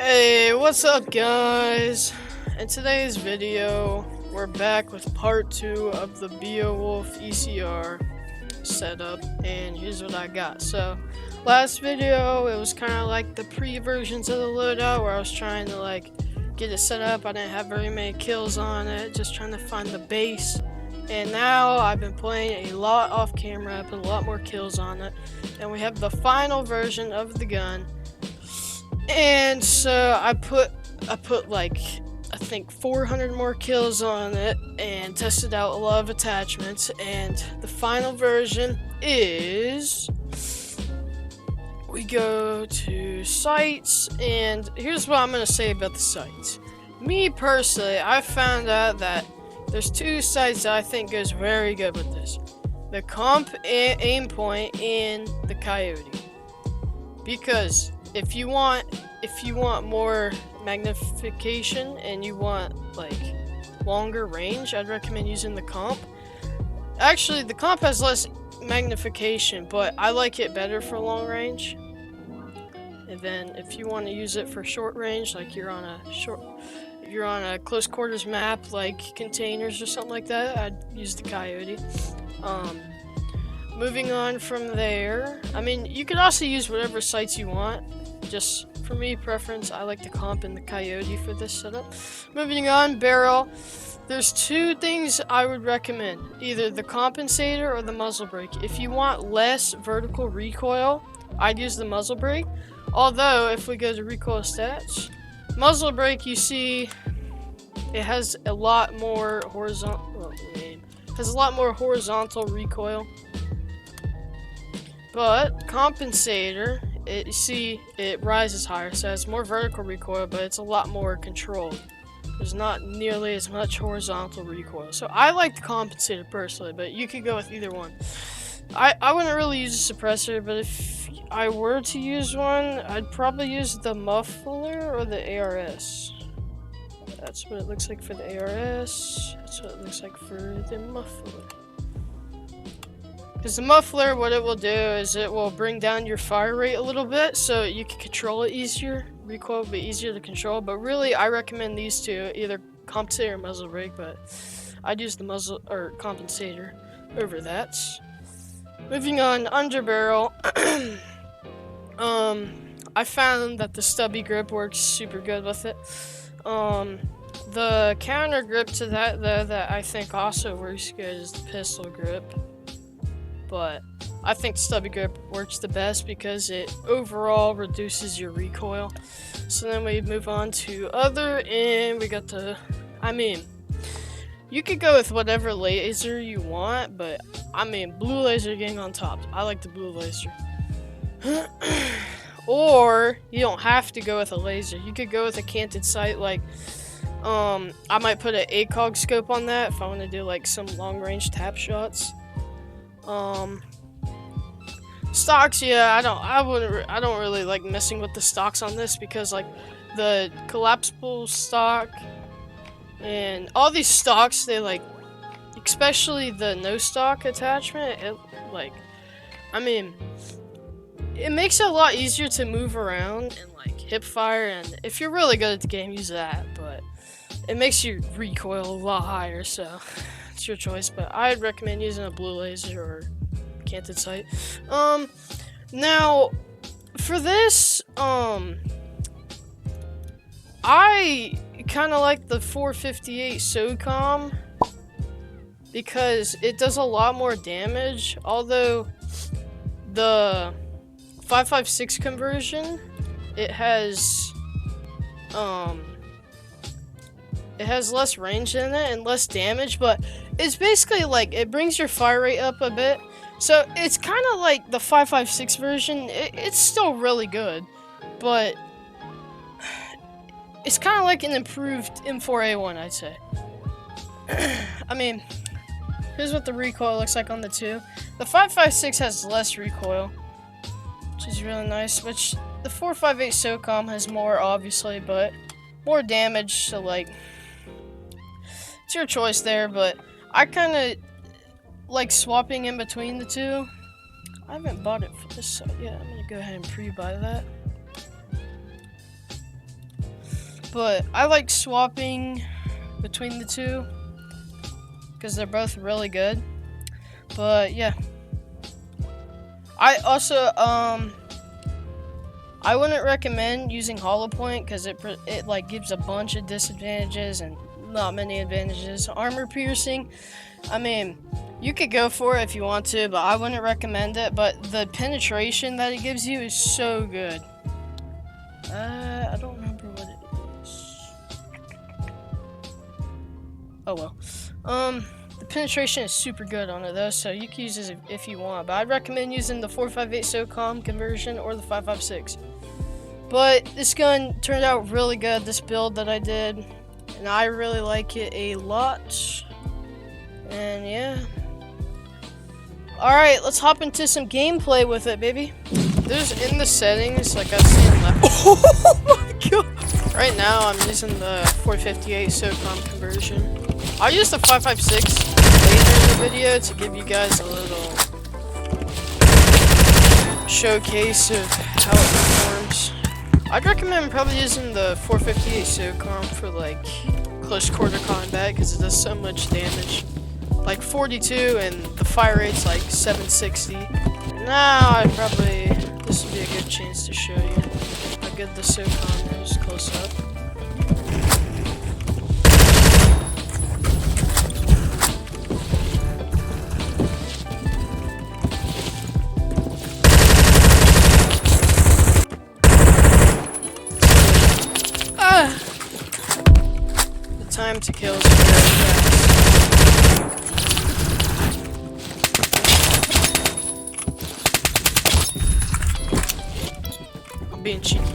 Hey, what's up guys? In today's video, we're back with part 2 of the Beowulf ECR setup, and here's what I got. So, last video, it was kind of like the pre-versions of the loadout where I was trying to like get it set up. I didn't have very many kills on it, just trying to find the base. And now I've been playing a lot off camera, put a lot more kills on it, and we have the final version of the gun. And so I put like I think 400 more kills on it and tested out a lot of attachments, and the final version is we go to sights. And here's what I'm gonna say about the sights. Me personally, I found out that there's two sights that I think goes very good with this: the comp aim point and the coyote. Because if you want more magnification and you want like longer range, I'd recommend using the comp. Actually, the comp has less magnification, but I like it better for long range. And then if you want to use it for short range, like you're on a close quarters map like containers or something like that, I'd use the coyote. Moving on from there, I mean, you can also use whatever sights you want. Just for me, preference, I like the comp and the coyote for this setup. Moving on, barrel. There's two things I would recommend: either the compensator or the muzzle brake. If you want less vertical recoil, I'd use the muzzle brake. Although, if we go to recoil stats, muzzle brake, you see, it has a lot more horizontal. Recoil. But compensator, you see, it rises higher, so it's more vertical recoil, but it's a lot more controlled. There's not nearly as much horizontal recoil. So I like the compensator personally, but you could go with either one. I wouldn't really use a suppressor, but if I were to use one, I'd probably use the muffler or the ARS. That's what it looks like for the ARS. That's what it looks like for the muffler. Because the muffler, what it will do is it will bring down your fire rate a little bit, so you can control it easier. Recoil will be easier to control, but really I recommend these two, either compensator or muzzle brake, but I'd use the muzzle or compensator over that. Moving on, underbarrel. I found that the stubby grip works super good with it. The counter grip to that though that I think also works good is the pistol grip. But I think stubby grip works the best because it overall reduces your recoil. So then we move on to other, and we got the, I mean, you could go with whatever laser you want, but I mean, blue laser gang on top. I like the blue laser. Or you don't have to go with a laser. You could go with a canted sight, like I might put an ACOG scope on that if I want to do like some long range tap shots. Stocks, yeah, I don't really like messing with the stocks on this, because like the collapsible stock and all these stocks, they like, especially the no stock attachment, it like, I mean, it makes it a lot easier to move around and like hip fire, and if you're really good at the game, use that, but it makes your recoil a lot higher, so it's your choice. But I'd recommend using a blue laser or canted sight. Now for this, I kind of like the 458 SOCOM because it does a lot more damage, although the 5.56 conversion, it has less range in it and less damage, but it's basically like it brings your fire rate up a bit. So it's kind of like the 5.56 version. It's still really good, but it's kind of like an improved M4A1, I'd say. I mean, here's what the recoil looks like on the two. The 5.56 has less recoil, which is really nice, which the 4.58 SOCOM has more, obviously, but more damage, so like, it's your choice there. But I kind of like swapping in between the two. I haven't bought it for this site yet. I'm gonna go ahead and pre-buy that. but I like swapping between the two because they're both really good. But yeah, I also I wouldn't recommend using hollow point because it like gives a bunch of disadvantages and not many advantages. Armor piercing, I mean, you could go for it if you want to, but I wouldn't recommend it. But the penetration that it gives you is so good. I don't remember what it is. Oh well. The penetration is super good on it though, so you can use it if you want. But I'd recommend using the 458 SOCOM conversion or the 556. But this gun turned out really good, this build that I did, and I really like it a lot. And yeah. Alright, let's hop into some gameplay with it, baby. There's in the settings, like I was saying left. Oh my god! Right now, I'm using the 458 SOCOM conversion. I'll use the 556 later in the video to give you guys a little showcase of how it performs. I'd recommend probably using the 458 SOCOM for like close quarter combat because it does so much damage. Like 42 and the fire rate's like 760. Now this would be a good chance to show you how good the SOCOM is close up. Time to kill is very fast. I'm being cheeky.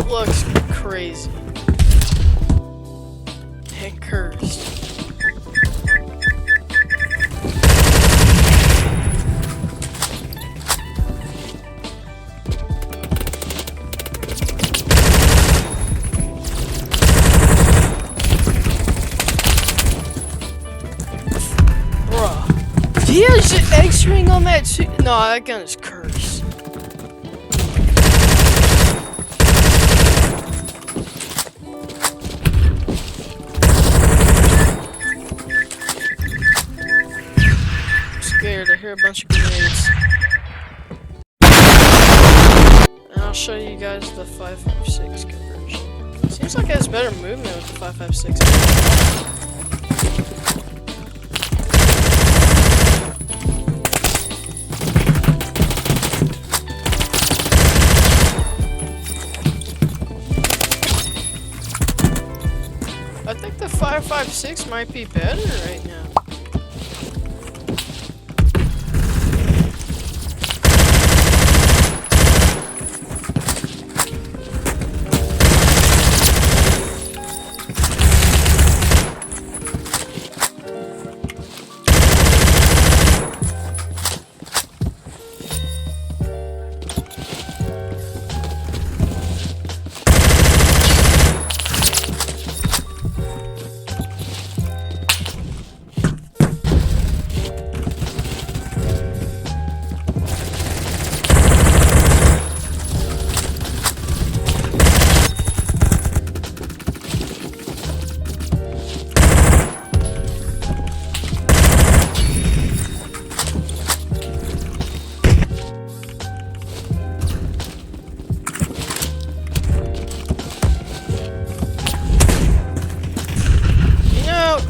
Looks crazy and cursed. Bruh, he has an X-ring on that too. No, that gun is cursed. Scared, I hear a bunch of grenades. And I'll show you guys the 556 conversion. Seems like it has better movement with the 556. I think the 556 might be better right now.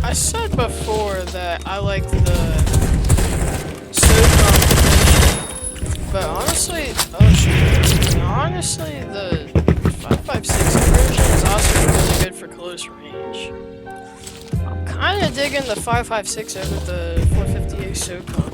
I said before that I like the SOCOM conversion, but honestly, honestly, the 556 conversion is also really good for close range. I'm kind of digging the 556 over the 458 SOCOM.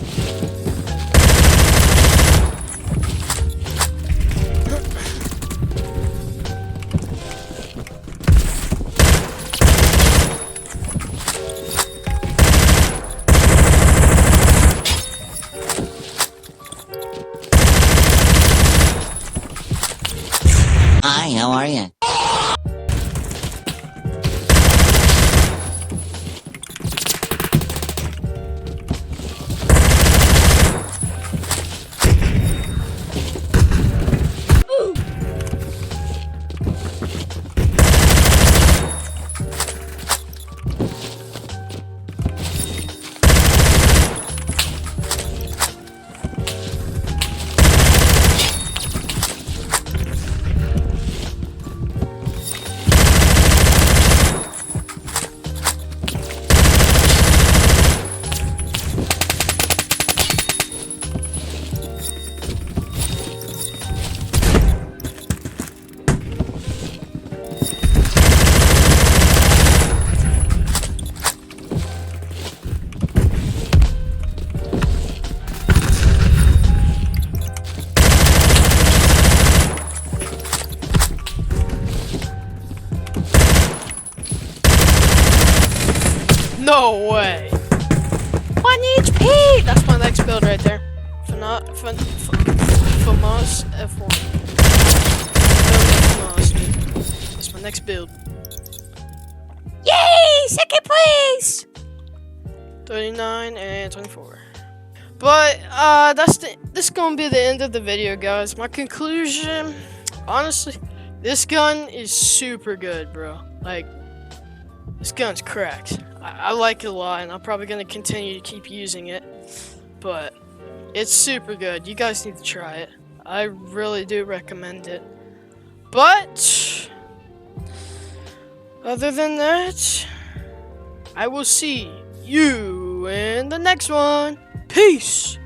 Hi, how are you? No way. 1 HP. That's my next build right there. FAMAS F1. That's my next build. Yay! Second place! 39 and 24. But this is gonna be the end of the video, guys. My conclusion, honestly, this gun is super good, bro. Like, this gun's cracked. I like it a lot, and I'm probably gonna continue to keep using it. But it's super good. You guys need to try it. I really do recommend it. But other than that, I will see you in the next one. Peace!